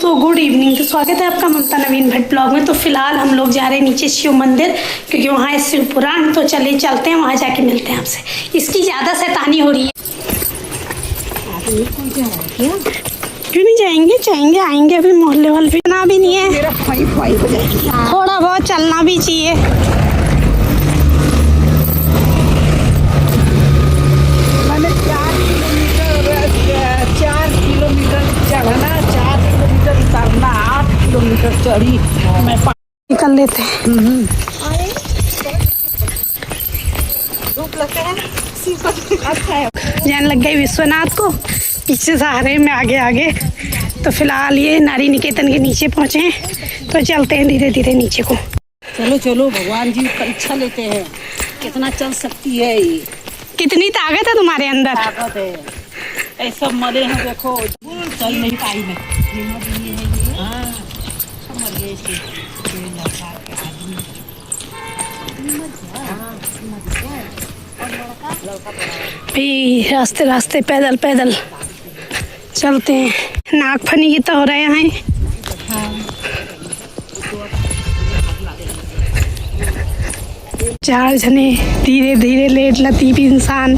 दोस्तों good evening. तो स्वागत है आपका ममता नवीन भट्ट ब्लॉग में। तो फिलहाल हम लोग जा रहे हैं नीचे शिव मंदिर, क्योंकि वहाँ है शिव पुराण। तो चलते हैं वहाँ जाके मिलते हैं आपसे। इसकी ज़्यादा शैतानी हो रही है। क्यों नहीं जाएंगे आएंगे अभी मोहल्ले वाले भी ना भी नहीं है। थोड़ा बहुत चलना भी चाहिए। मैंने 4 किलोमीटर चढ़ना, 4 किलोमीटर उतरना, 8 किलोमीटर चढ़ी मैं। निकल लेते हैं। धूप लगता है, अच्छा है। जान लग गई विश्वनाथ को, पीछे से आ रहे हैं, मैं आगे। तो फिलहाल ये नारी निकेतन के नीचे पहुँचे हैं, तो चलते हैं धीरे धीरे नीचे को। चलो भगवान जी परीक्षा लेते हैं, कितना चल सकती है ये। कितनी ताकत है तुम्हारे अंदर। ताकत है, ऐसा मरे हैं देखो, चल नहीं पाई मैं। हाँ, मर गए इसके भाई रास्ते पैदल चलते हैं। नाक फनी की तो हो रहा है यहाँ। चार जने धीरे लेट लतीफ इंसान।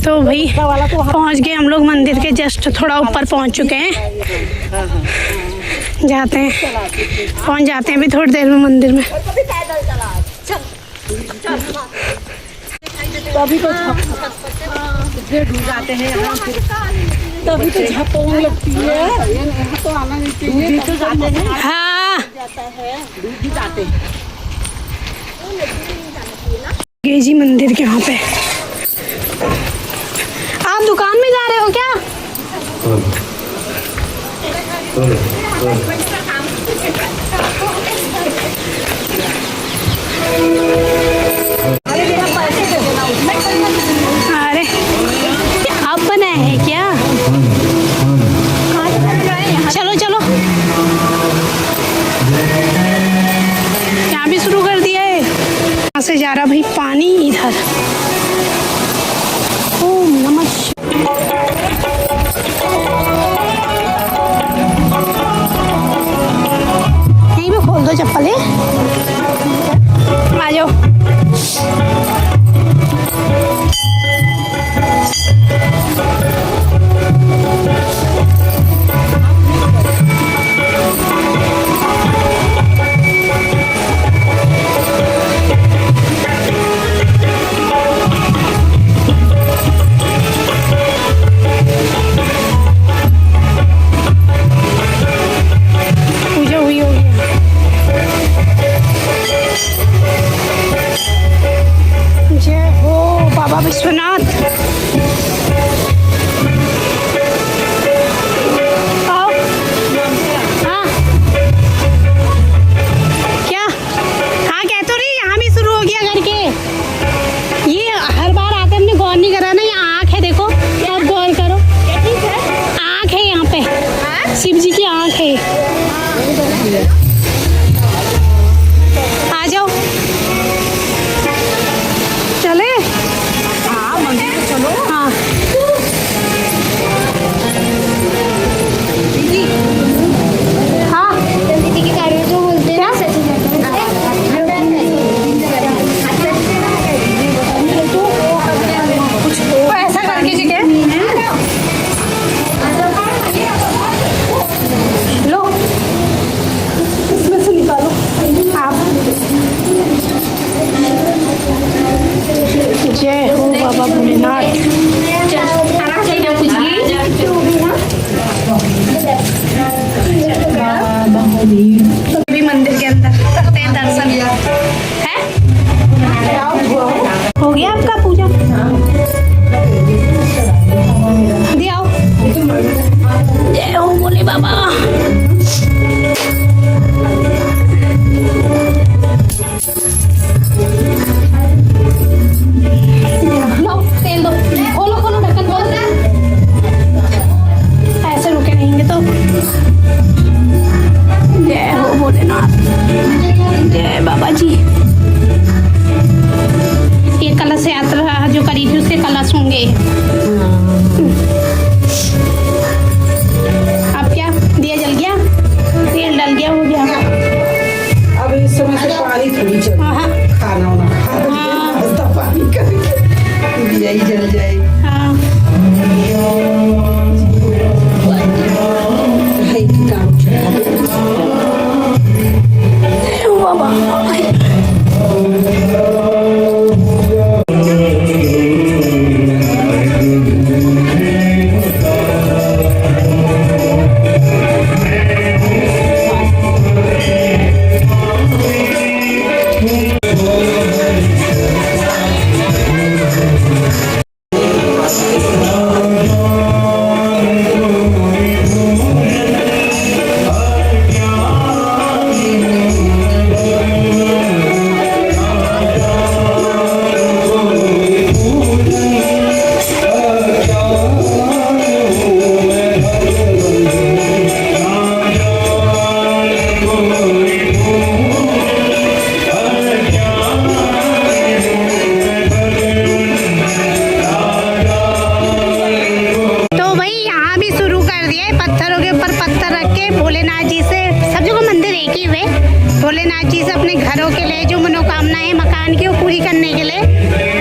तो भाई पहुंच गए हम लोग मंदिर के जस्ट थोड़ा ऊपर पहुंच चुके हैं। पहुंच जाते हैं अभी थोड़ी देर में मंदिर में। तभी तो जाते हैं, तभी तो झपकने लगती है। यहाँ तो आना नहीं चाहिए, तो जाते हैं। हाँ जाते हैं जी मंदिर के वहाँ पे। आप दुकान में जा रहे हो क्या? अरे आप बनाए हैं क्या? चलो यहाँ भी शुरू कर दिया है। यहाँ से जा रहा भाई पानी इधर। ओम नमः यहीं पे खोल दो चप्पल है। आ जाओ। पूजा हुई होगी। जय हो बाबा विश्वनाथ। आओ। हाँ क्या? हाँ कह तो रही, यहाँ भी शुरू हो गया करके। ये हर बार आते हमने गौर नहीं करा ना। यहाँ आँख है देखो, और गौर करो। आँख है यहाँ पे, शिव जी की आँख है। आ जाओ चले। हाँ, मंदिर में चलो। हाँ हाँ दीदी के कार्य जो बोलते हैं सच कुछ ऐसा करके जी क्या लो, इसमें से निकालो आप। जय हो बाबा भोलेनाथ। अभी मंदिर के अंदर करते हैं दर्शन है। हो गया आपका पूजा? दी आओ। जय हो भोले बाबा। लो तेल दो, खोलो। है हाँ हाय काम तो भाई यहाँ भी शुरू कर दिया है, पत्थरों के ऊपर पत्थर रख के भोलेनाथ जी से, सब जगह मंदिर एक ही हुए, भोलेनाथ जी से अपने घरों के लिए जो मनोकामनाएं मकान की वो पूरी करने के लिए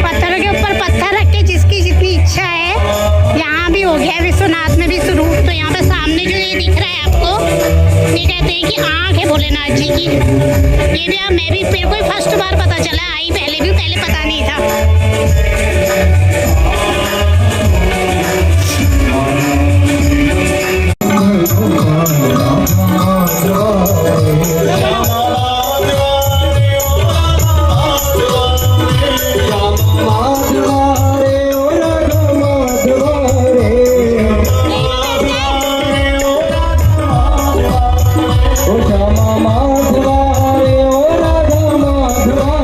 पत्थरों के ऊपर पत्थर रख के जिसकी जितनी इच्छा है। यहाँ भी हो गया है विश्वनाथ में भी शुरू। तो यहाँ पे सामने जो ये दिख रहा है आपको, ये कहते हैं कि आँख है भोलेनाथ जी की। ये भी मैं भी मेरे को फर्स्ट बार पता चला, आई पहले भी, पहले पता नहीं था। ओ श्यामा माधवा रे ओ राधा माधवा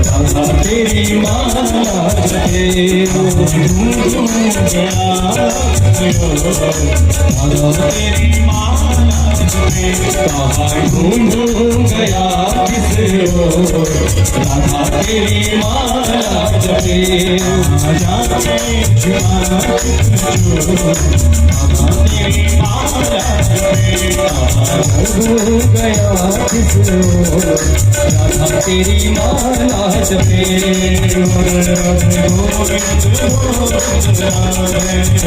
राधा तेरी माला जपे राधा तेरी माला जपे कहाँ ढूंढू गया किस ओर राधा तेरी माला जपे जाने जुबान राधा तेरी माला जपे कहाँ ढूंढू गया किस ओर राधा तेरी माला जपे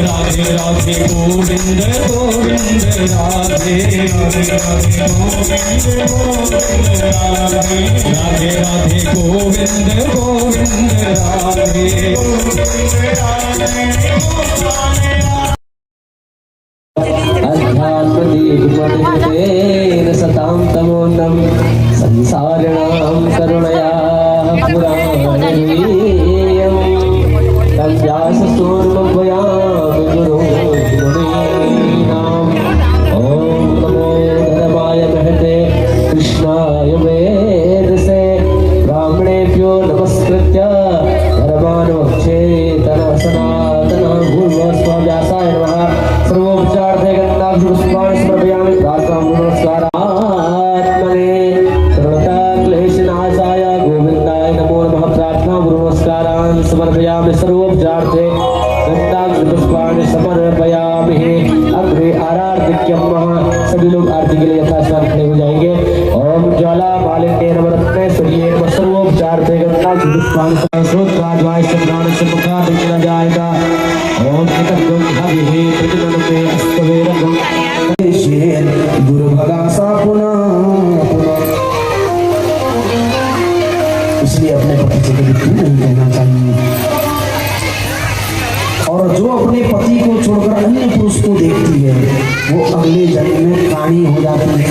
राधे राधे गोविंद गोविंद राधे राधे राधे गोविंद गोविंद राधे राधे राधे गोविंद गोविंद राधे अध्यात्मदीपमतेन सतां तमोन्नं संसारिणां करुणया पुराणवीयं तं व्याससूनुमभयामि गुरुं मुनीनाम् ॐ नमो धर्माय महते कृष्णाय वेदसे ब्राह्मणेभ्यो नमस्कृत्य धर्मान् वक्षेतन सनातनः भूर्भुवः व्यासाय नमः सर्वोपचारार्थे गन्धाभिषेकान् समर्पयामि प्रार्थनां नमस्कारात्मने क्लेशनाशाय गोविन्दाय नमो नमः प्रार्थना नमस्कारान् समर्पयामि सर्वोपचारार्थे गन्धाभिषेकान् समर्पयामि अग्रे आराधिक्यं सभी लोग आरती के लिए यथास्थान खड़े हो जाएंगे ओम ज्वाला मालिन्ये नमः सूर्ये नमः सर्वोपचारार्थे गन्धाभिषेकान् श्रोत्राद्वाय प्राण से मुखाद न जाएगा ओम निकटं हविः प्रतिमनते अस्तवेरं दुर्भगासा पुनः इसलिए अपने पति से कभी दूर नहीं रहना चाहिए और जो अपने पति को छोड़कर अन्य पुरुष को देखती है वो अगले जन्म में काणी हो जाती है।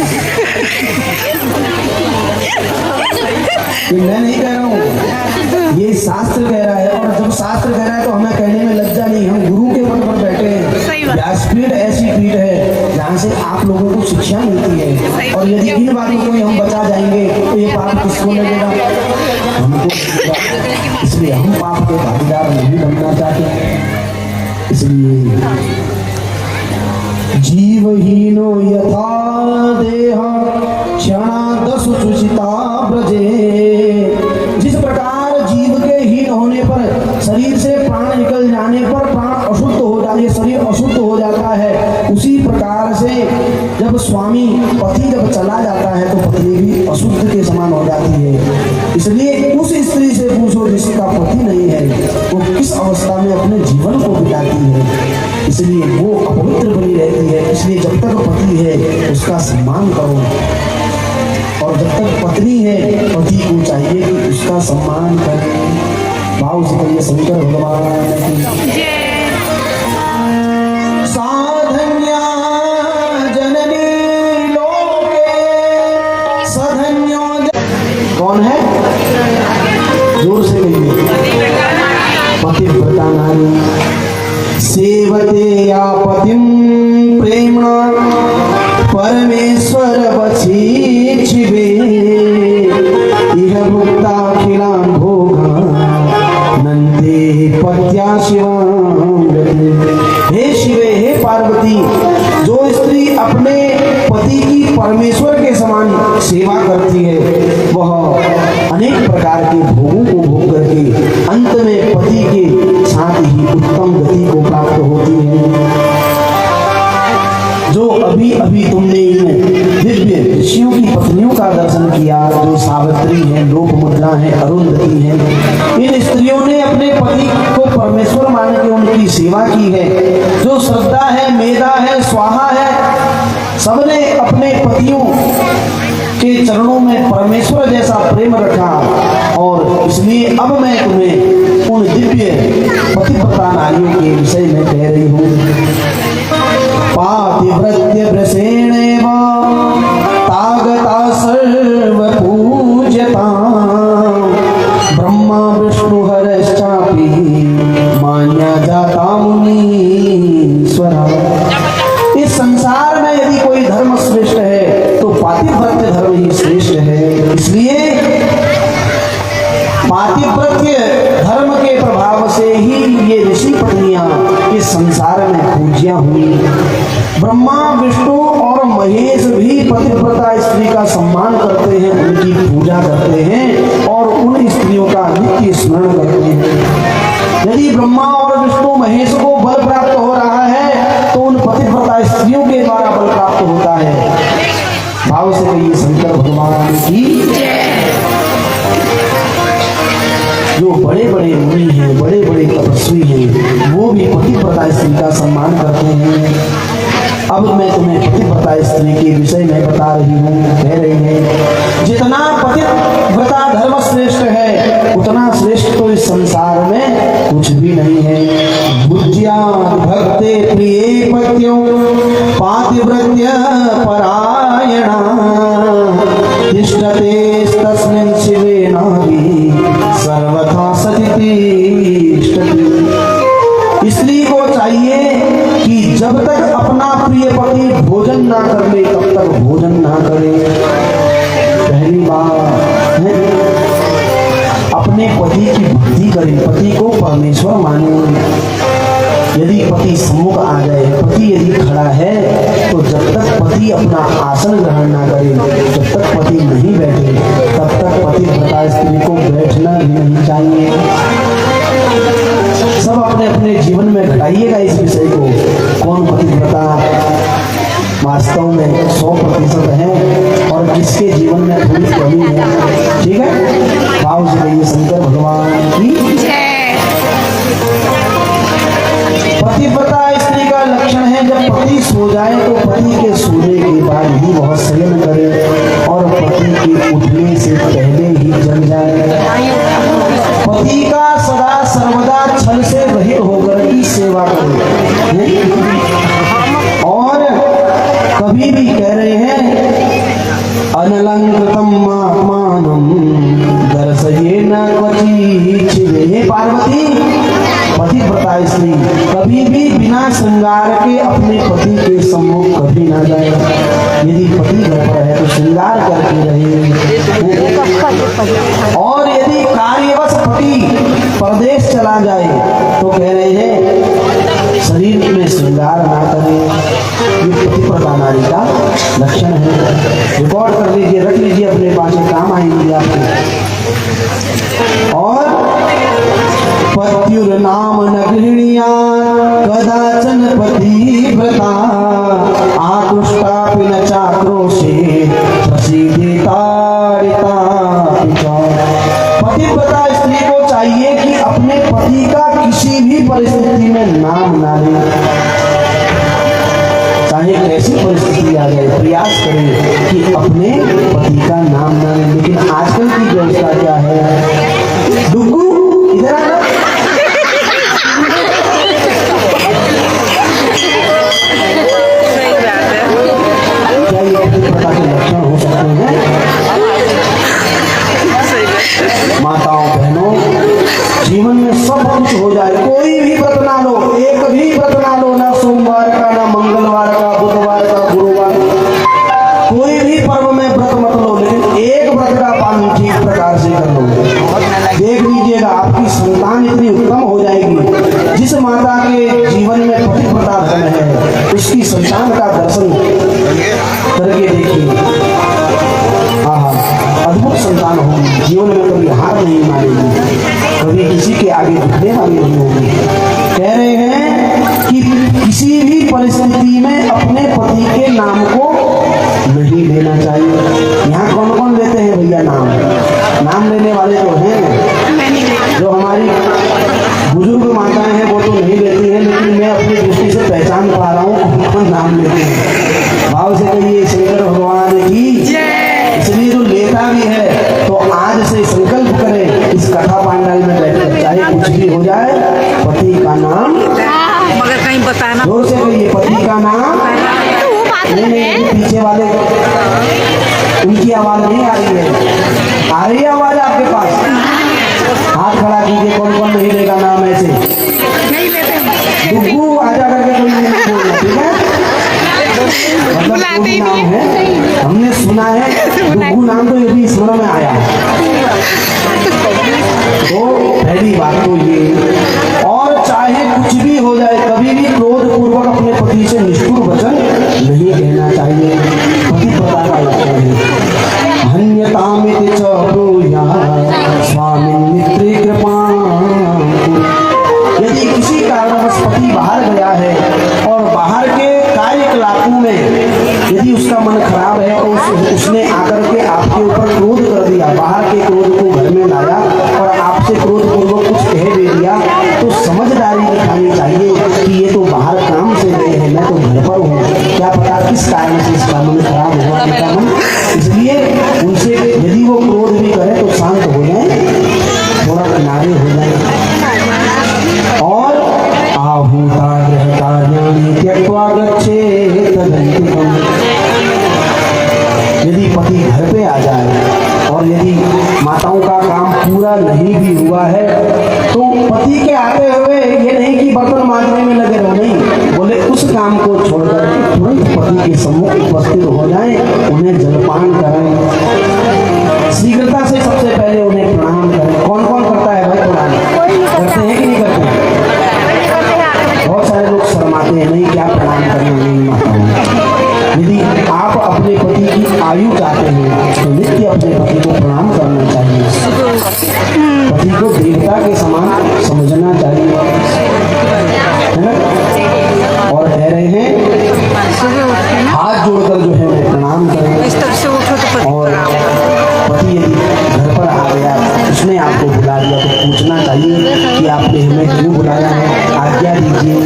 मैं नहीं कह रहा हूँ, ये शास्त्र कह रहा है और जब शास्त्र कह रहा है तो हमें कहने में लज्जा नहीं। हम गुरु के पद पर बैठे हैं। व्यासपीठ ऐसी पीठ है जहाँ से आप लोगों को शिक्षा मिलती है और यदि इन बातों को हम बचा जाएंगे तो ये पाप किसको लगेगा? हमको। इसलिए हम पाप के भागीदार नहीं बनना चाहते। इसलिए जीवहीनो यथा देह क्षणादशु सुचिता ब्रजे। जिस प्रकार जीव के हीन होने पर शरीर से प्राण निकल जाने पर प्राण अशुद्ध हो जाए, शरीर अशुद्ध हो जाता है, उसी प्रकार से जब स्वामी पति जब चला जाता है तो पत्नी भी अशुद्ध के समान हो जाती है। इसलिए उस स्त्री से पूछो जिसका पति नहीं है वो किस अवस्था में अपने जीवन को बिताती है। इसलिए वो अपवित्र बनी रहती है। इसलिए जब तक पति है उसका सम्मान करो और जब तक पत्नी है पति को चाहिए कि उसका सम्मान करें। भाव से करिए शंकर भगवान की साधन्या जननी लोके सधन्यो। कौन है? जोर से कहिए। पतिव्रता नारी सेवते या पतिं प्रेम परमेश्वर वचीचिवे इह भुक्ताखिलान् भोगान् नन्ते पत्या शिवां। हे शिवे, हे पार्वती, जो स्त्री अपने पति की परमेश्वर के समान सेवा करती है वह अनेक प्रकार के भोगों को भोग करके अंत में पति के साथ ही उत्तम गति को प्राप्त होती है। जो अभी अभी तुमने इन दिव्य ऋषियों की पत्नियों का दर्शन किया, जो सावित्री हैं, लोकमुद्रा हैं, अरुंधति हैं, इन स्त्रियों ने अपने पति को परमेश्वर मान के उनकी सेवा की है। जो श्रद्धा है, मेधा है, स्वाहा है, सबने अपने पतियों के चरणों में परमेश्वर जैसा प्रेम रखा। और इसलिए अब मैं तुम्हें उन दिव्य पतिव्रता नारियों के विषय में कह रही हूँ। पातिव्रत्य भ्रसेणेव तागता सर्वपूज्यता ब्रह्मा विष्णु हरश्चापि मान्या जाता मुनीश्वरा। इस संसार में यदि कोई धर्म श्रेष्ठ है तो पातिव्रत्य धर्म ही श्रेष्ठ है। इसलिए पूजा करते हैं और उन स्त्रियों का नित्य स्मरण करते हैं। यदि ब्रह्मा और विष्णु महेश को बल प्राप्त हो रहा है तो उन पतिव्रता स्त्रियों के द्वारा बल प्राप्त होता है। भाव से कहिए शंकर भगवान की। जो बड़े बड़े मुनि हैं, बड़े बड़े तपस्वी हैं, वो भी पतिव्रता स्त्री का सम्मान करते हैं। अब मैं तुम्हें पतिव्रता स्त्री के विषय में बता रही हूँ। कह रही है जितना पतिव्रता धर्म श्रेष्ठ है उतना श्रेष्ठ तो इस संसार में कुछ भी नहीं है। बुद्ध्या भक्ते प्रिय पत्यों पातिव्रत्य परायणा तिष्ठते तस्मिन् शिवे नारी सर्वथा सतिष्ठति। स्त्री को चाहिए कि जब तक अपना प्रिय पति भोजन ना कर ले तब तक भोजन ना करे। पहली बात है अपने पति की भक्ति करे, पति को परमेश्वर माने। यदि पति सम्मुख आ जाए, पति यदि खड़ा है तो जब तक पति अपना आसन ग्रहण ना करे, जब तक पति नहीं बैठे तब तक पतिव्रता स्त्री को बैठना भी नहीं चाहिए। सब अपने अपने जीवन में घटाइएगा इस विषय को। कौन पतिव्रता वास्तव में 100% है और किसके जीवन में थोड़ी कमी है। ठीक है, भाव से कहिए शंकर भगवान की। पतिव्रता स्त्री का लक्षण है जब पति सो जाए तो पति के सोने के बाद ही वह शयन करे और पति के उठने से पहले ही जग जाए। पति का सदा सर्वदा छल से रहित होकर की सेवा करे और कभी भी कह रहे हैं अनलंकृतम आत्मानम दर्शयेन क्वचित्। हे पार्वती, पतिव्रता स्त्री कभी भी बिना श्रृंगार के अपने पति के सम्मुख कभी ना जाए। यदि पति घर पर है तो श्रृंगार करके रहे और यदि कार्यवश पति परदेश चला जाए तो कह रहे हैं शरीर में श्रृंगार ना करें। ये पतिव्रता नारी का लक्षण है। रिकॉर्ड कर लीजिए, रख लीजिए, अपने पास काम आएंगे आपको। और पत्युर्नाम न गृह्णीया कदाचन पतिव्रता आकृष्टापि न चाक्रोशे प्रसीदेता। पतिव्रता स्त्री को चाहिए कि अपने पति का किसी भी परिस्थिति में नाम ना ले, चाहे कैसी परिस्थिति आ जाए प्रयास करें कि अपने पति का नाम ना ले। लेकिन आजकल की व्यवस्था क्या है, डुगू इधर आना, क्या ये पतिव्रता के लक्षण हो सकते हैं? माताओं बहनों, जीवन में सब कुछ हो जाए, कोई भी व्रत ना लो, एक भी व्रत ना लो, ना सोमवार का, ना मंगलवार का, बुधवार का, गुरुवार, कोई भी पर्व में व्रत मत लो, लेकिन एक व्रत का पालन ठीक प्रकार से कर लो। देख लीजिएगा आपकी संतान इतनी उत्तम हो जाएगी। जिस माता के जीवन में पतिव्रता धर्म है उसकी संतान का दर्शन करके देखिए, अद्भुत संतान होगी। जीवन में कभी हार नहीं मारेगी, कभी किसी के आगे झुकने वाली नहीं होगी। कह रहे हैं कि किसी भी परिस्थिति में अपने पति के नाम को नहीं लेना चाहिए। यहाँ कौन कौन लेते हैं भैया नाम? नाम लेने वाले तो हैं, जो हमारी बुजुर्ग माताएं हैं वो तो नहीं लेती हैं, लेकिन मैं अपनी दृष्टि से पहचान पा रहा हूँ कौन नाम लेते हैं। भाव से कहिए शंकर भगवान की। इसलिए जो लेता भी है तो आज से संकल्प करे इस कथा पांडाल में बैठकर चाहे कुछ भी हो जाए, पति का नाम मगर कहीं बताना, जोर से कहिए पति का नाम। नहीं, पीछे वाले उनकी आवाज नहीं आ रही है, आ रही है आवाज आपके पास? हाथ खड़ा कीजिए, कौन कौन नहीं लेगा नाम ऐसे? डुगू आजा करके कोई नहीं बोलना, ठीक है? मतलब नाम है, हमने सुना है डुगू नाम, तो ये भी स्मरण में आया। तो पहली बात तो ये, और चाहे कुछ भी हो जाए कभी भी क्रोध पूर्वक अपने पति से निष्ठुर वचन नहीं कहना चाहिए। पतिव्रता का लक्षण है। हन्यतामिति च बाहर के क्रोध को घर में लाया और आपसे क्रोधपूर्वक कुछ कह दे दिया, तो समझदारी दिखानी चाहिए कि ये तो बाहर काम से गए हैं, मैं तो घर पर हूँ, क्या पता किस कारण से इसका मन खराब हुआ उनका मन। इसलिए उनसे यदि वो क्रोध भी करे तो शांत हो जाए, थोड़ा किनारे हो जाए। और आहूता गृह कार्याणि त्यक्त्वा गच्छेत् तदन्तिकम्। यदि पति घर पे आ जाए और यदि माताओं का काम पूरा नहीं भी हुआ है तो पति के आते हुए ये नहीं कि बर्तन मांजने में लगे रहो, नहीं, बोले उस काम को छोड़कर तुरंत पति के सम्मुख उपस्थित हो जाएं, उन्हें जलपान कराएं, शीघ्रता से सबसे पहले उन्हें प्रणाम करें। कौन कौन करता है भाई प्रणाम? करते हैं कि नहीं करते? बहुत सारे लोग शर्माते हैं, नहीं क्या प्रणाम करना नहीं माताओं। यदि आप अपने पति की आयु चाहते हैं तो नित्य अपने पति को प्रणाम करना चाहिए, पति को देवता के समान समझना चाहिए, है ना। और कह रहे हैं हाथ जोड़कर जो है मैं प्रणाम करें। और पति यदि घर पर आ गया, उसने आपको बुला दिया तो पूछना चाहिए कि आपने हमें क्यों बुलाया है, आज्ञा दीजिए,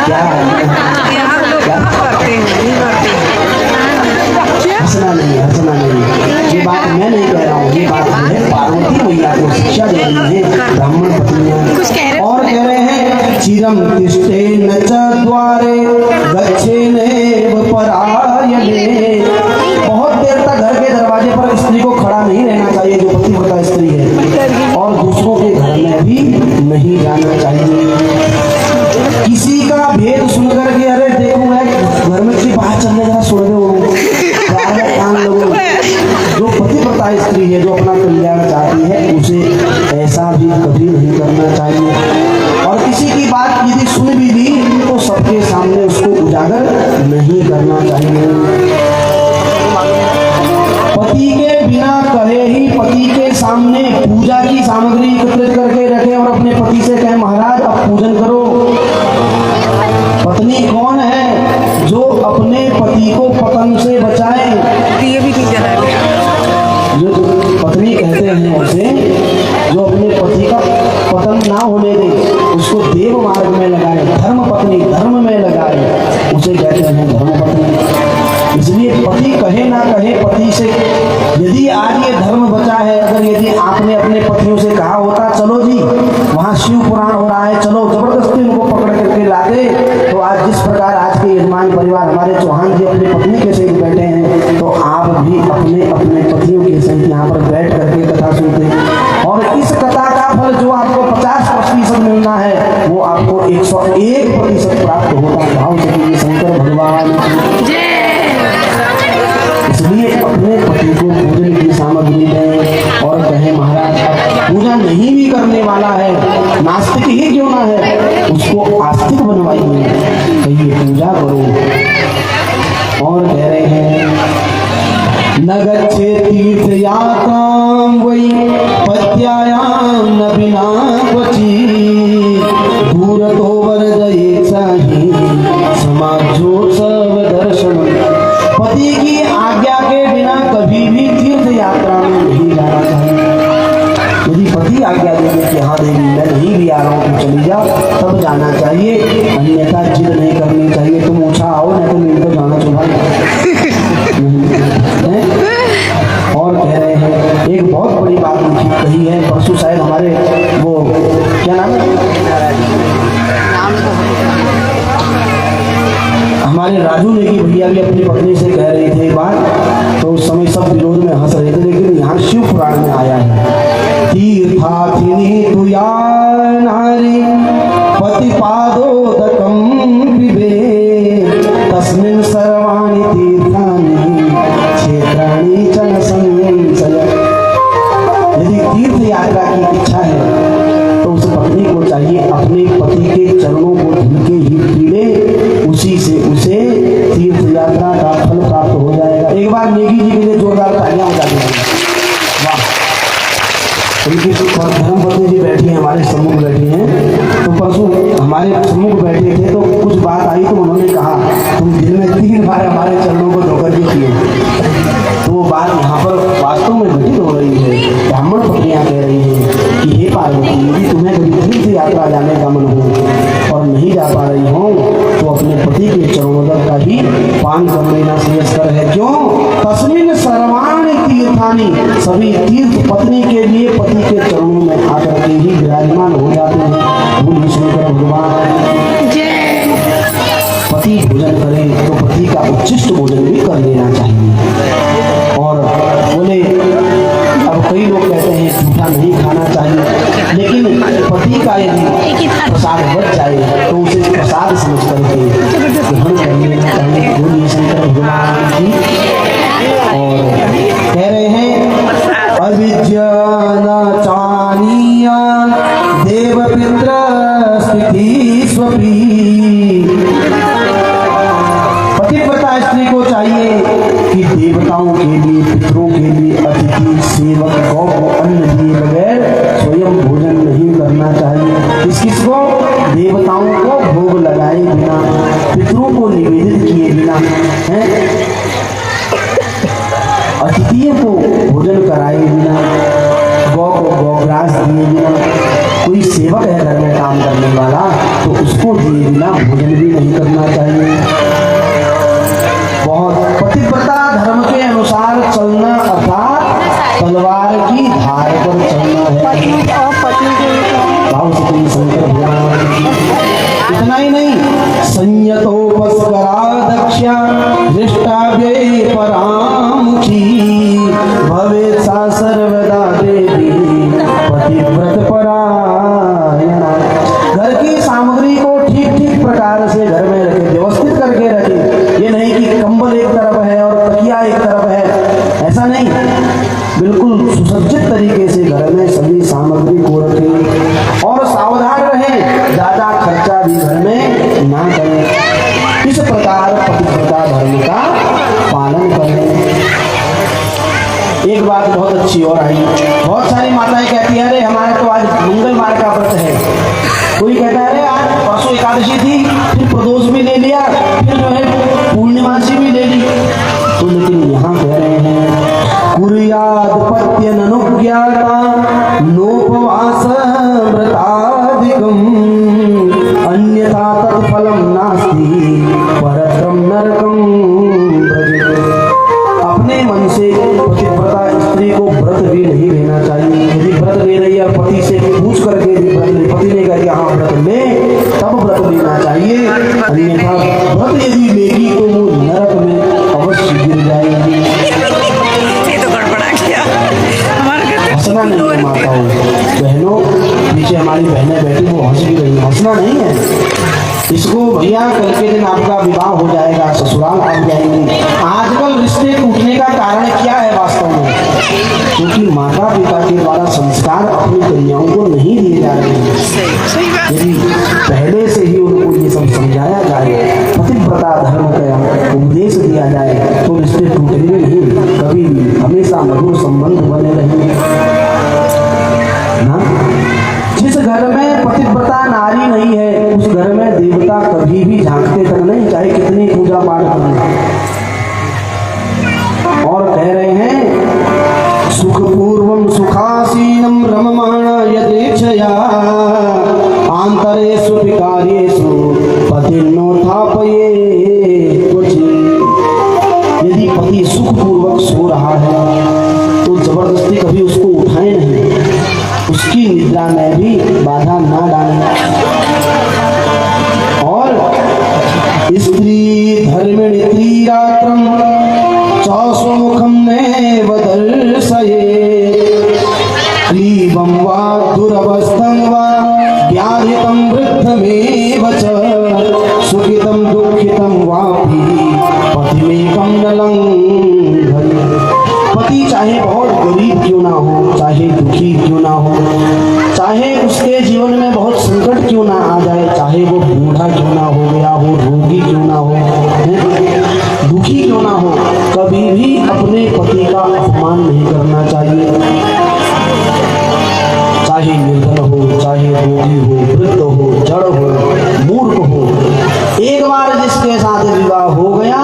क्या हंसना नहीं, ये बात मैं नहीं कह रहा हूँ, ये बात है पार्वती मैया को शिक्षा दे रही है ब्राह्मण पत्नियां। और कह रहे हैं चिरम तिष्ठे न च द्वारे गच्छेनेव परायणे। बहुत देर तक घर के दरवाजे पर स्त्री को खड़ा नहीं रहना चाहिए जो पतिव्रता स्त्री है, और दूसरों के घर में भी नहीं जाना चाहिए। किसी का भेद सुनकर के अरे देखो मैं घर में से बाहर चलने जरा सुन रहे हो, जो पतिव्रता स्त्री है जो अपना कल्याण चाहती है उसे ऐसा भी कभी नहीं करना चाहिए। और किसी की बात यदि सुन भी ली तो सबके सामने उसको उजागर नहीं करना चाहिए। पति के बिना कहे ही पति के सामने पूजा की सामग्री एकत्रित करके रखे और अपने पति से कहे महाराज अब पूजन करो। पत्नी कौन है जो अपने पति को पतन से बचाए? ये भी ठीक है, जो पत्नी कहते हैं उसे जो अपने पति का पतन ना होने दे, उसको देव मार्ग में लगाए, धर्म पत्नी धर्म में लगाए, उसे कहते हैं धर्म पत्नी। इसलिए पति कहे ना कहे पति से यदि आज ये धर्म बचा है, अगर यदि आपने अपने पतियों से कहा होता चलो जी वहाँ शिव पुराण हो रहा है, चलो जबरदस्ती उनको पकड़ करके ला दे, तो आज जिस प्रकार आज के यजमान परिवार हमारे चौहान जी अपनी पत्नी के सहित बैठे हैं, तो आप भी अपने अपने पतियों के सहित यहाँ पर बैठ करके कथा सुनते हैं। और इस कथा का फल जो आपको 50% मिलना है वो आपको 101% प्राप्त होता है। भाव से शंकर भगवान। इसलिए अपने पति को पूजन की सामग्री दें और कहें महाराज पूजा नहीं भी करने वाला है, नास्तिक ही क्यों ना है, उसको आस्तिक बनवाइए, कहिए पूजा करो। और कह रहे हैं न गच्छे तीर्थ यात्रां वै पत्यायां न बिना क्वचि दूरतो वर्जयेत्साहि समाजोत्सव दर्शन। पति की आज्ञा के बिना कभी भी तीर्थ यात्रा में नहीं जाना चाहिए। यदि पति आज्ञा देंगे कि हाँ देवी मैं नहीं भी आ रहा हूँ तुम चली जाओ, तब जाना चाहिए, अन्यथा जिद नहीं करनी चाहिए तुम ऊँचा आओ नहीं तो मेरे को जाना चाहिए। और कह रहे हैं एक बहुत बड़ी बात कही है, परसों शायद हमारे वो क्या नाम है हमारे राजू ने की भैया भी अपनी पत्नी से कह रही थे बात, तो उस समय सब विरोध में हंस रहे थे, लेकिन यहाँ शिव पुराण में आया है तीर्थाथिनी तुया नारी पतिपादोदकं पिबेत् तस्मिन् सर्वाणि तीर्थानि क्षेत्राणि च न संशयः। यदि तीर्थ यात्रा की इच्छा है तो उस पत्नी को चाहिए अपने पति के चरणों को धुल के ही पी ले, उसी से उसे तीर्थ यात्रा का फल प्राप्त हो जाएगा। एक बार नेगी जी के लिए जोरदार तालियां बजा देंगे। वाह, उनकी धर्म पत्नी जी बैठी हैं, हमारे सम्मुख बैठी हैं, तो परसों हमारे सम्मुख बैठे थे तो कुछ बात आई तो उन्होंने कहा तुम दिन में 3 बार हमारे चरणों को धोकर के किए, तो वो बात यहाँ पर वास्तव में घटित हो हो रही है। ब्राह्मण पत्नियां कह रही हैं कि हे पार्वती, यदि तुम्हें कभी तीर्थ यात्रा जाने का मन हो और नहीं जा पा रही हो तो अपने पति के चरणोदक का ही पान कर लेना श्रेयस्कर है। क्यों? तस्मिन् सर्वाणि तीर्थानि, सभी तीर्थ पत्नी के लिए पति के चरणों में आकर के ही विराजमान हो जाते हैं। बोलिए शंकर भगवान। पति भोजन करे तो पति का उच्छिष्ट भोजन भी कर लेना चाहिए। और बोले अब कई लोग कहते हैं जूठा नहीं खाना चाहिए, लेकिन पति का यदि प्रसाद बच जाए तो उसे प्रसाद समझ करके ग्रहण कर लेना चाहिए। बोलिए शंकर भगवान की। और कह रहे हैं अविद्या न चानीया देव पित्र स्थिति स्वपी। पतिव्रता स्त्री को चाहिए कि देवताओं के लिए, पितरों के लिए अतिथि सेवक गौ को अन्न दिए बगैर स्वयं भोजन नहीं करना चाहिए। किसको? देवताओं को भोग लगाए बिना, पितरों को निवेदित किए बिना, अतिथियों को भोजन कराए बिना, गौ को गौग्रास दिए बिना, कोई सेवक है घर में काम करने वाला तो उसको दिए बिना भोजन भी नहीं करना चाहिए। बहुत पतिव्रता धर्म के अनुसार चलना अर्थात तलवार की धार पर चलना है। भाव से शंकर भगवान। इतना ही नहीं, संयतोपस्करा दक्षा दृष्टाव्ये परामुखी भवेत् सा सर्वदा देवी पतिव्रत परायणा। घर की सामग्री को ठीक ठीक प्रकार से घर में रखे, व्यवस्थित करके रखे। ये नहीं कि कंबल एक तरफ है और तकिया एक तरफ है, ऐसा नहीं। बिल्कुल सुसज्जित तरीके से घर में सभी सामग्री को रखें और सावधान रहें, ज्यादा खर्चा भी घर में ना करें। इस प्रकार पतिव्रता धर्म का पालन करें। एक बात बहुत अच्छी और आई, बहुत सारी माताएं कहती है अरे हमारे तो आज मंगलवार का व्रत है। कोई कहता है अरे आज परसों एकादशी थी, फिर प्रदोष भी ले लिया, फिर जो है पूर्णिमासी भी ले ली। तो लेकिन यहाँ कह रहे हैं कुर्याद पत्य ननुज्ञाता नोपवास व्रतादिकम् अन्यथा तत्फलम नास्ति परत्रम नरकम व्रजेत्। अपने मन से पतिव्रता स्त्री को व्रत भी नहीं लेना चाहिए। यदि व्रत ले रही है पति से पूछ करके भी व्रत ले, पति ने कहा कि हाँ व्रत ले, तब व्रत लेना चाहिए। अन्यथा व्रत यदि लेगी तो वो नरक में अवश्य गिर जाएगी। हंसना नहीं है माताओं बहनों, पीछे हमारी बहनें बैठी वो हंस भी रही, हंसना नहीं है। इसको भैया कल के दिन आपका विवाह हो जाएगा, ससुराल आप जाएंगे। आजकल रिश्ते टूटने का कारण क्या है वास्तव में? क्योंकि माता पिता के द्वारा संस्कार अपनी कन्याओं को नहीं दिए जा रहे हैं। यदि पहले से ही उनको ये सब समझाया जाए, पतिव्रता धर्म का उपदेश दिया जाए तो रिश्ते टूटेंगे नहीं, कभी हमेशा मधुर संबंध बने रहेंगे ना। जिस घर में पतिव्रता नारी नहीं है उस घर में देवता कभी भी झांकते तक नहीं, चाहे कितनी पूजा पाठ करें। और कह रहे हैं सुखपूर्वम सुखासीनम रममाणा यदेच्छया आंतरेषु विकार्येषु पतिर्नोत्थापये क्वचित्। यदि पति सुखपूर्वक सो रहा है तो जबरदस्ती कभी उसको उठाए नहीं, उसकी निद्रा में भी बाधा ना डालें। और स्त्री धर्मिणी त्रिरात्रम चौस्वमुखम नैव दर्शयेत् क्लीबं वा दुरवस्थं वा व्याधितं वृद्धमेव च सुखितं दुःखितं वापि पतिमेकं न लङ्घयेत्। पति चाहे बहुत गरीब क्यों ना हो, चाहे दुखी क्यों ना हो, चाहे उसके जीवन में बहुत संकट क्यों ना आ जाए, चाहे वो बूढ़ा क्यों ना हो गया हो, रोगी क्यों ना हो, दुखी क्यों ना हो, कभी भी अपने पति का अपमान नहीं करना चाहिए। चाहे निर्धन हो, चाहे रोगी हो, वृद्ध हो, जड़ हो, मूर्ख हो, एक बार जिसके साथ विवाह हो गया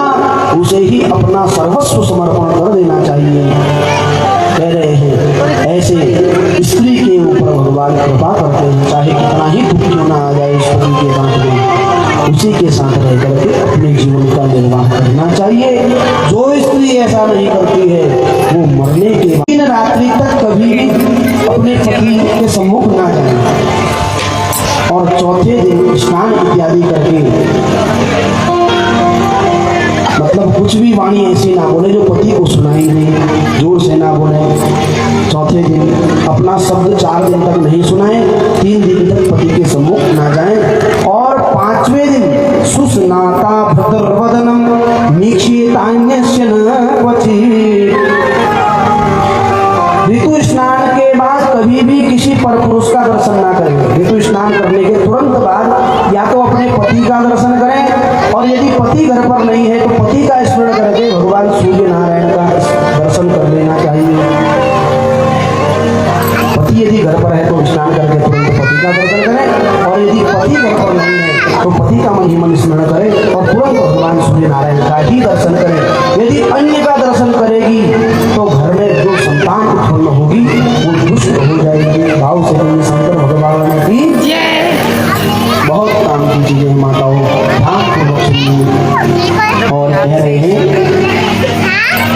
उसे ही अपना सर्वस्व समर्पण कर देना चाहिए। कह रहे हैं ऐसे स्त्री के ऊपर भगवान कृपा करते हैं, चाहे कितना ही दुख क्यों ना आ जाए उस पति के साथ में, उसी के साथ रह करके अपने जीवन का निर्वाह करना चाहिए। जो स्त्री ऐसा नहीं करती है वो मरने के बाद दिन रात्रि तक कभी भी अपने पति के सम्मुख ना जाए और चौथे दिन स्नान इत्यादि करके, मतलब कुछ भी वाणी ऐसी ना बोले जो पति को सुनाई नहीं, जोर से ना बोले। चौथे दिन अपना शब्द 4 दिन तक नहीं सुनाए, 3 दिन तक पति के सम्मुख ना जाए और 5वें दिन सुस्नाता भद्रवदनम निक्षेतान्यस्य न क्वचित्। ऋतु स्नान के बाद कभी भी किसी परपुरुष का दर्शन ना करें। ऋतु स्नान करने के तुरंत बाद या तो अपने पति का दर्शन करें और यदि पति घर पर नहीं है तो पति का स्मरण करके भगवान सूर्य नारायण का दर्शन कर लेना चाहिए। पति यदि घर पर है तो स्नान करके तुरंत पति का दर्शन करें और यदि पति घर पर नहीं है तो पति का मन स्मरण करें और तुरंत भगवान सूर्य नारायण का ही दर्शन करें। यदि अन्य का दर्शन करेगी तो घर में जो संतान उत्पन्न होगी वो दुष्ट हो जाएगी। भाव से शंकर भगवान की बहुत काम की चीजें माताओं ध्यान पूर्वक सुनिए। और कह रहे हैं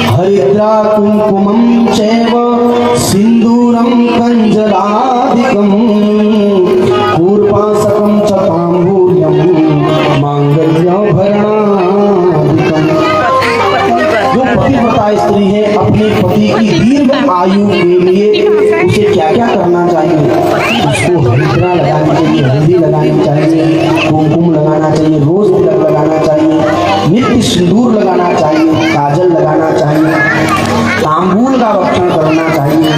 हरिद्रा कुंकुमं चैव सिंदूरं कंजलादिकं कूर्पासकं च तांबूल्यं मांगल्यभरणादिकं। जो पतिव्रता स्त्री है अपने पति की दीर्घ आयु के लिए उसे क्या क्या करना चाहिए? उसको हरिद्रा लगानी चाहिए, हल्दी लगानी चाहिए, कुमकुम लगाना चाहिए, रोज तिलक लगाना चाहिए, नित्य सिंदूर लगाना चाहिए, काजल लगाना चाहिए, तांबूल का भक्षण करना चाहिए,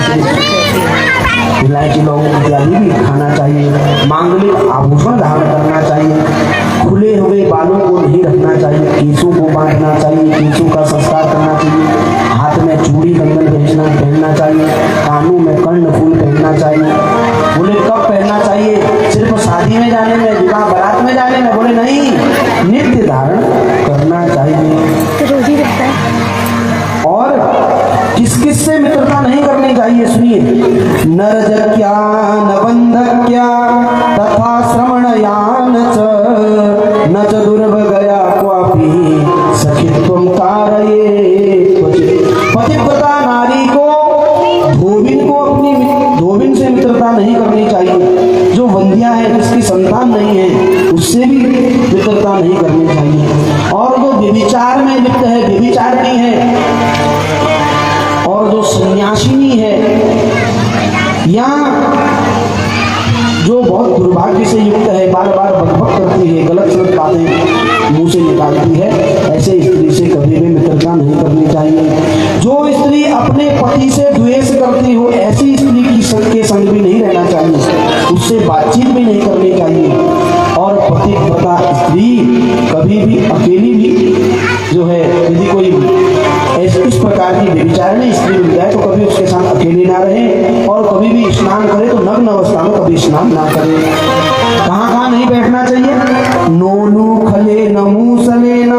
इलायची लौंग इत्यादि भी खाना चाहिए, मांगलिक आभूषण धारण करना चाहिए, खुले हुए बालों को नहीं रखना चाहिए, केसों को बांधना चाहिए, केसों का संस्कार करना चाहिए, हाथ में चूड़ी कंगन पहनना चाहिए, कानों में कर्णफूल पहनना चाहिए। बोले कब पहनना चाहिए? सिर्फ शादी में जाने में, विवाह बारात में जाने में? बोले नहीं, नित्य धारण करना चाहिए। रोजी रहता है। और किस किस से मित्रता नहीं करनी चाहिए सुनिए। नरजक्या नबंधक्या तथा श्रवणयान न च दुर्भगया क्वापि सखित्वं कारयेत् क्वचित्। पतिव्रता नारी को अपनी धोबिन से मित्रता नहीं करनी चाहिए। जो वंध्या है, जिसकी संतान नहीं है, उससे भी मित्रता नहीं करनी चाहिए। और जो व्यभिचार में लिप्त है, व्यभिचारिणी है, और जो सन्यासिनी है या जो बहुत दुर्भाग्य से युक्त है, बार बार बकबक करती है, गलत सलत बातें मुंह से निकालती है, ऐसे स्त्री से कभी भी मित्रता नहीं करनी चाहिए। जो स्त्री अपने पति से द्वेष करती हो, ऐसी स्त्री के संग भी नहीं रहना चाहिए, उससे बातचीत भी नहीं करनी चाहिए। और पतिव्रता स्त्री कभी भी अकेली भी जो है, यदि कोई इस प्रकार की व्यभिचारिणी स्त्री मिल जाए तो कभी उसके साथ अकेले ना रहे और कभी भी स्नान करे तो नग्न अवस्था में कभी स्नान ना करे। कहाँ नहीं बैठना चाहिए? नोनु खले नमूसले न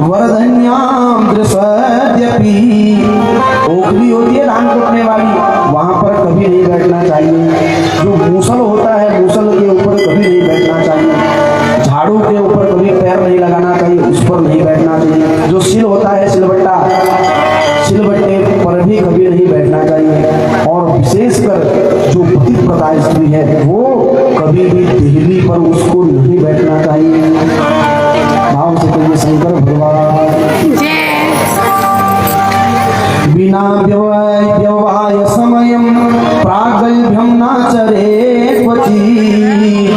वरधन्याम दृश्यपि। ओखली होती है धान कुटने वाली, वहां पर कभी नहीं बैठना चाहिए। जो मूसल होता है, मूसल के ऊपर कभी नहीं बैठना चाहिए। झाड़ू के ऊपर कभी पैर नहीं लगाना चाहिए, उस पर नहीं बैठना चाहिए। जो सिल होता है, सिलबट्टा, सिलबट्टे पर भी कभी नहीं बैठना चाहिए। और विशेषकर जो पतिव्रता स्त्री है वो कभी भी देहली पर उसको नहीं बैठना चाहिए। भाव से कहिए शंकर भगवान। बिना व्यवाय समयम प्रागल्भ्यम नाचरे क्वचित्।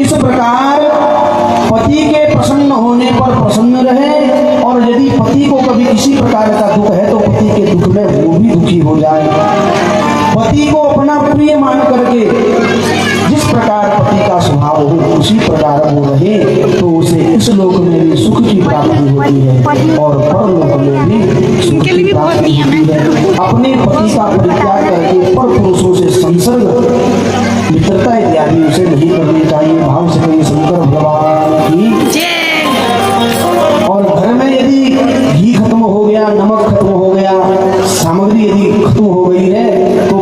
इस प्रकार पति के प्रसन्न होने पर प्रसन्न रहे और यदि पति को कभी किसी प्रकार का दुख है तो पति के दुख में वो भी दुखी हो जाए। पति को अपना प्रिय मान करके जिस प्रकार पति का स्वभाव हो उसी प्रकार वो रहे तो उसे इस लोक में भी सुख की प्राप्ति होती है और परलोक में भी सुख की प्राप्ति होती है। अपने पति का परित्याग करके पर पुरुषों से संसर्ग, मित्रता इत्यादि उसे नहीं करनी चाहिए। भाव से कहिए शंकर भगवान की। और घर में यदि घी खत्म हो गया, नमक खत्म हो गया, सामग्री यदि खत्म हो गई है तो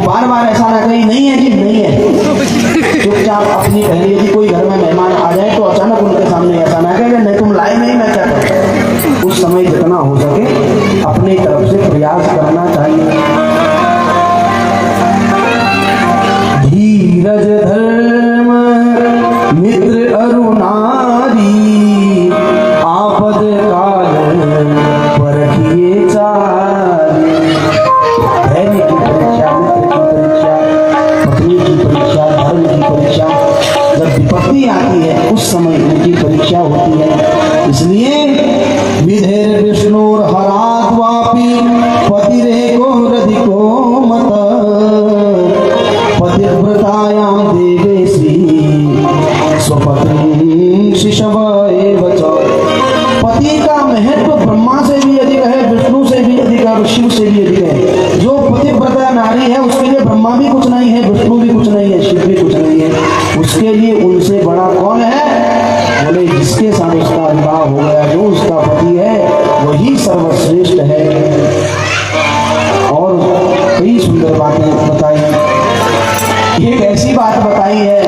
है उसके लिए ब्रह्मा भी कुछ नहीं है, विष्णु भी कुछ नहीं है, शिव भी कुछ नहीं है। उसके लिए उनसे बड़ा कौन है? बोले जिसके साथ उसका विवाह हो गया, जो उसका पति है वही सर्वश्रेष्ठ है। और कई सुंदर बातें बताई। एक ऐसी बात बताई है,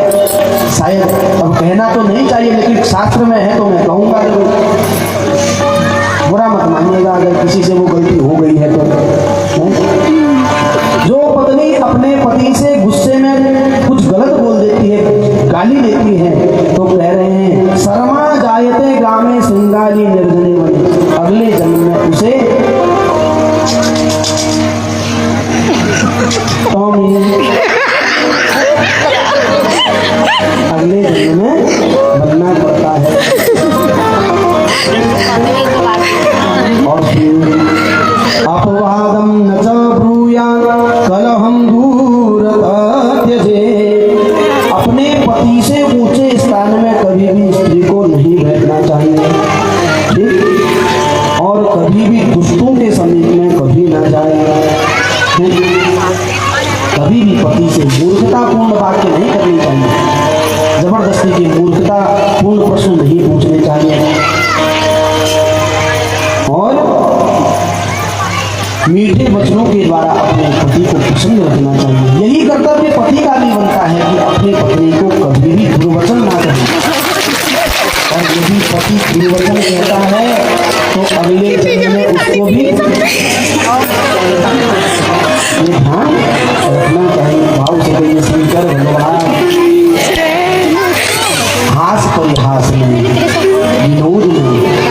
शायद अब कहना तो नहीं चाहिए लेकिन शास्त्र में है तो मैं कहूंगा, बुरा मत मानिएगा अगर किसी से वो गलती हो गई है तो। जो पत्नी अपने पति से गुस्से में कुछ गलत बोल देती है, गाली देती है, तो कह रहे हैं शर्मा जायते ग्रामे सिंगाली निर्जने बने, अगले जन्म में उसे अगले जन्म में बनना पड़ता है। और अपवादम न च ब्रूयात् कलहम दूरतः त्यजेत्। अपने पति से ऊंचे स्थान में कभी भी स्त्री को नहीं बैठना चाहिए, ठीक? और कभी भी दुष्टों के समीप में कभी न जाए, ठीक? कभी भी पति से मूर्खतापूर्ण वाक्य नहीं करनी चाहिए, जबरदस्ती की मूर्खतापूर्ण प्रश्न नहीं पूछने चाहिए, और मीठे वचनों के द्वारा अपने पति को प्रसन्न रखना चाहिए। यही कर्तव्य पति का भी बनता है कि अपने पत्नी को कभी भी दुर्वचन ना कहे। और यदि पति दुर्वचन कहता है तो अगले जन्म में उसको भी ध्यान रखना चाहिए। भाव से कहिए शंकर भगवान। हास परिहास में, विनोद में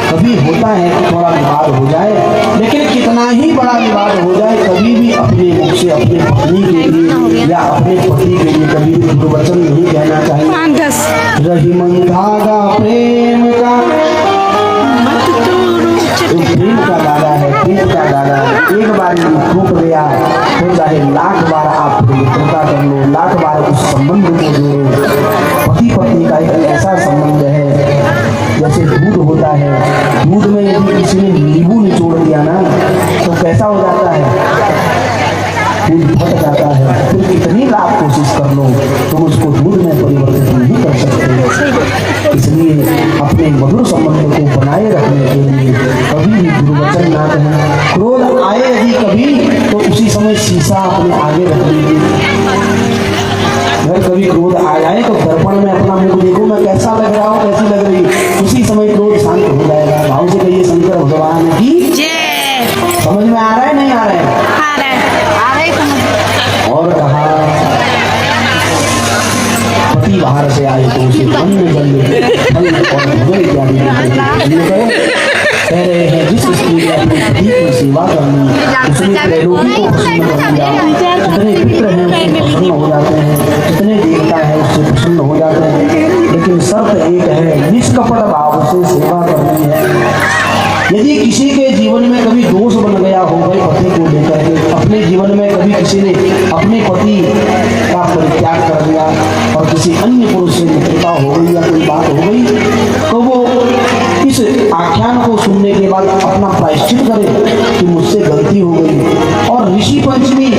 कभी होता है कि थोड़ा विवाद हो जाए, लेकिन कितना ही बड़ा विवाद हो जाए कभी भी अपने मुख से अपने पत्नी के लिए या अपने पति के लिए कभी भी दुर्वचन नहीं कहना चाहिए। रही मन धागा प्रेम का, प्रेम का धागा है, प्रेम का धागा है, एक बार टूट गया तो चाहे लाख बार आप पवित्रता कर लो, लाख बार उस संबंध को जोड़ो। पति पत्नी का एक ऐसा संबंध है जैसे दूध होता है, दूध में यदि किसी ने नींबू निचोड़ दिया ना तो कैसा हो जाता है? दूध फट जाता है। फिर कितनी लाख कोशिश कर लो तुम उसको दूध में परिवर्तित नहीं कर सकते। इसलिए अपने मधुर संबंध को बनाए रखने के लिए कभी भी दुर्वचन ना कहें। क्रोध आए यदि कभी तो उसी समय शीशा अपने आगे रख लीजिए। अगर कभी क्रोध आ जाए तो दर्पण में अपना मुख देखो, मैं कैसा लग रहा हूँ, कैसी लग रही, उसी समय क्रोध शांत हो जाएगा। भाव से कहिए शंकर भगवान की समझ में आ रहा है नहीं आ रहा है? और कहा पति बाहर से आए तो उसे अन्न जल और भोजन इत्यादि कह रहे हैं। जिस स्त्री ने अपने पति की सेवा करनी उसने त्रैलोकी को प्रसन्न कर दिया। जितने मित्र हैं उससे प्रसन्न हो जाते हैं, जितने देवता है उससे प्रसन्न हो जाते हैं, लेकिन शर्त एक है, निष्कपट भाव से सेवा करनी है। यदि किसी के जीवन में कभी दोष बन गया हो गए पति को लेकर के, अपने जीवन में कभी किसी ने अपने पति का परित्याग कर दिया और किसी अन्य पुरुष से मित्रता हो गई या कोई बात हो गई, तो वो इस आख्यान को सुनने के बाद अपना प्रायश्चित करे कि मुझसे गलती हो गई और ऋषि पंचमी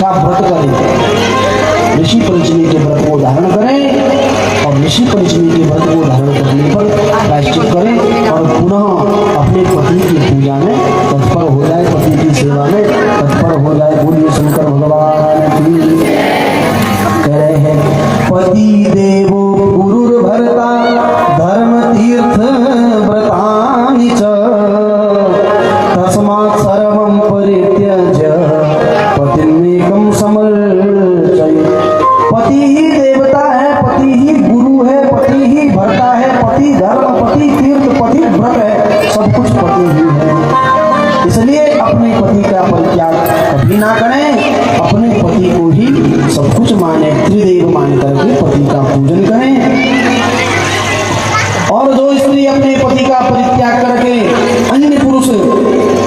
का व्रत करें। ऋषि पंचमी के व्रत को धारण करें और ऋषि पंचमी के व्रत को धारण करने पर प्रायश्चित करें और पुनः अपने पति की पूजा में तत्पर हो जाए, पति की सेवा में तत्पर हो जाए। बोलिए शंकर भगवान की। कह रहे हैं पति देवो गुरुर्भर्ता धर्म तीर्थ व्रतानि च तस्मात् सर्वं परित्यज्य पतिमेकं समर्चय। पति ही देवता है, पति ही गुरु है, पति ही भर्ता है, पति धर्म, पति तीर्थ, पति व्रत है, सब कुछ पति ही है। इसलिए अपने पति का परित्याग कभी ना करें, अपने पति को ही सब कुछ माने, त्रिदेव मान करके पति का पूजन करें। और जो स्त्री अपने पति का परित्याग करके अन्य पुरुष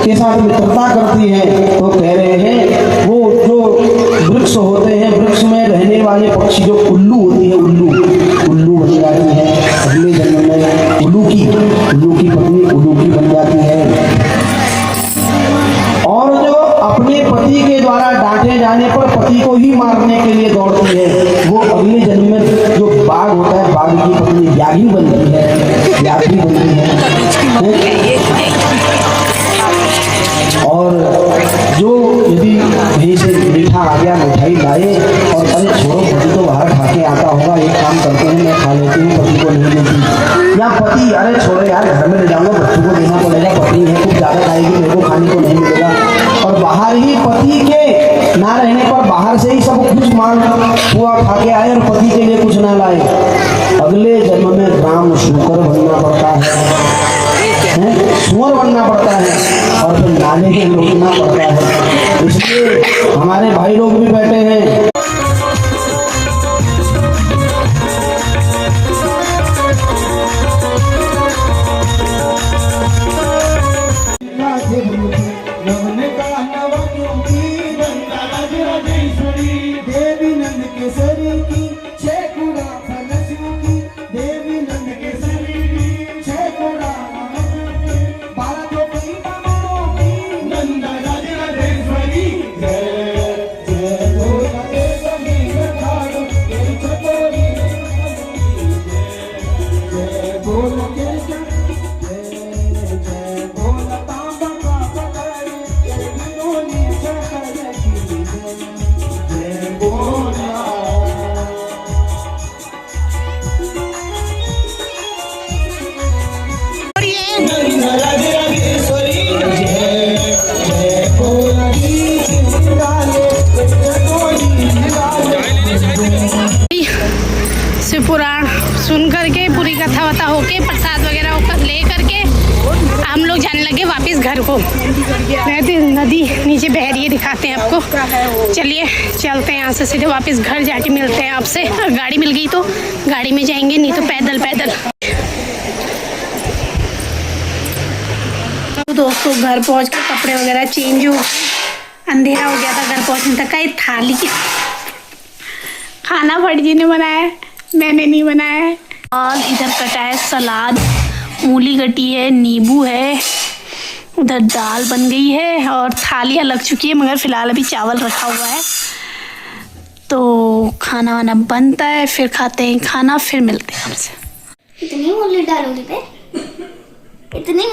के साथ मित्रता करती है तो कह रहे हैं वो जो वृक्ष होते हैं, वृक्ष में रहने वाले पक्षी जो उल्लू होती है, उल्लू बन जाती है। अगले जन्म में उल्लू की पत्नी उल्लू की बन जाती है। और जो अपने पति के द्वारा डांटे जाने पर पर पति को ही मारने के लिए दौड़ती है, वो अगले जन्म में जो बाघ होता है, बाघ की पत्नी व्याघ्री बनती है, व्याघ्री बनती है। और जो यदि कहीं से मीठा आ गया, मिठाई लाए और अरे छोड़ो पति तो बाहर खा के आता होगा, एक काम करते हैं मैं खा लेती हूँ, पति को नहीं देती। या पति अरे छोड़ो यार घर में ले जाऊंगा, बच्चों को देना पड़ेगा, पत्नी है कुछ ज़्यादा खाएगी, मेरे को खाने को नहीं मिलेगा। और बाहर ही पति के ना रहने पर बाहर से ही सब कुछ मांग हुआ खा के आए और पति के लिए कुछ ना लाए, अगले जन्म में राम शुकर बनना पड़ता है, सुअर बनना पड़ता है और फिर नाले में लौटना पड़ता है। इसलिए हमारे भाई लोग भी बैठे हैं। शिव पुराण सुन करके पूरी कथा वथा होके प्रसाद वगैरह होकर ले करके हम लोग जाने लगे वापस घर को। नदी नीचे बह रही है, दिखाते हैं आपको। चलिए चलते हैं यहाँ से सीधे वापस घर, जाके मिलते हैं आपसे। गाड़ी मिल गई तो गाड़ी में जाएंगे, नहीं तो पैदल पैदल। तो दोस्तों घर पहुँच कर कपड़े वगैरह चेंज हो, अंधेरा हो गया था घर पहुँचने तक। का थाली खाना भट जी ने बनाया है, मैंने नहीं बनाया है। और इधर कटा है सलाद, मूली कटी है, नींबू है, उधर दाल बन गई है और थालियाँ लग चुकी है, मगर फिलहाल अभी चावल रखा हुआ है। तो खाना वाना बनता है, फिर खाते हैं खाना, फिर मिलते हैं आपसे। इतनी मूली डालोगी पे? इतनी